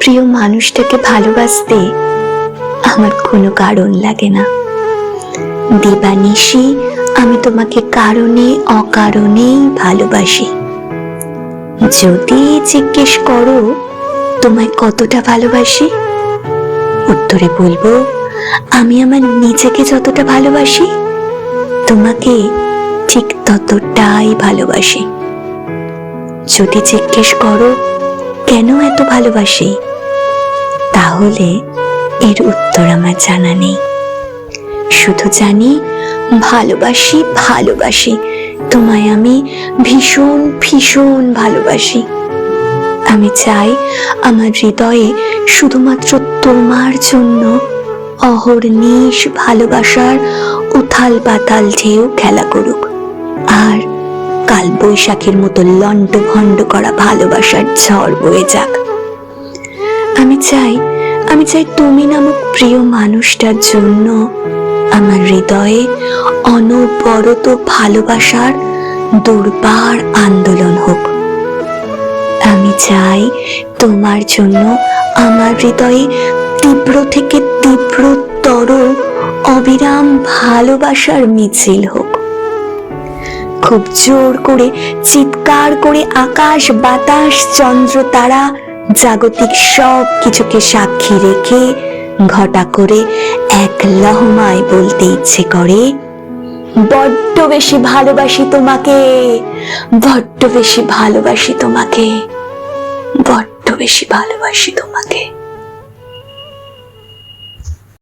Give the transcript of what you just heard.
প্রিয় মানুষটাকে ভালোবাসতে আমার কোনো কারণ লাগে না। দিবানিশি আমি তোমাকে কারণে অকারণেই ভালোবাসি। যদি জিজ্ঞেস করো তোমায় কতটা ভালোবাসি, উত্তরে বলবো আমি আমার নিজেকে যতটা ভালোবাসি তোমাকে ঠিক ততটাই ভালোবাসি। যদি জিজ্ঞেস করো কেন এত ভালোবাসি, তাহলে এর উত্তর আমার জানা নেই। শুধু জানি ভালোবাসি ভালোবাসি তোমায়, আমি ভীষণ ভীষণ ভালোবাসি। আমি চাই আমার হৃদয়ে শুধুমাত্র তোমার জন্য অহর্নিশ ভালোবাসার উথাল পাতাল ঢেউ খেলা করুক, আর কাল বৈশাখের মতো লন্ড ভন্ড করা ভালোবাসার ঝড় বয়ে যাক। আমি চাই তুমি নামক প্রিয় মানুষটার জন্য আমার হৃদয়ে অনবরত ভালোবাসার দুর্বার আন্দোলন হোক। আমি চাই তোমার জন্য আমার হৃদয়ে তীব্র থেকে তীব্রতর অবিরাম ভালোবাসার মিছিল হোক। খুব জোর করে চিৎকার করে আকাশ বাতাস চন্দ্র তারা জাগতিক সব কিছুকে সাক্ষী রেখে ঘটা করে এক লহমায় বলতে ইচ্ছে করে, বড্ড বেশি ভালোবাসি তোমাকে, বড্ড বেশি ভালোবাসি তোমাকে, বড্ড বেশি ভালোবাসি তোমাকে।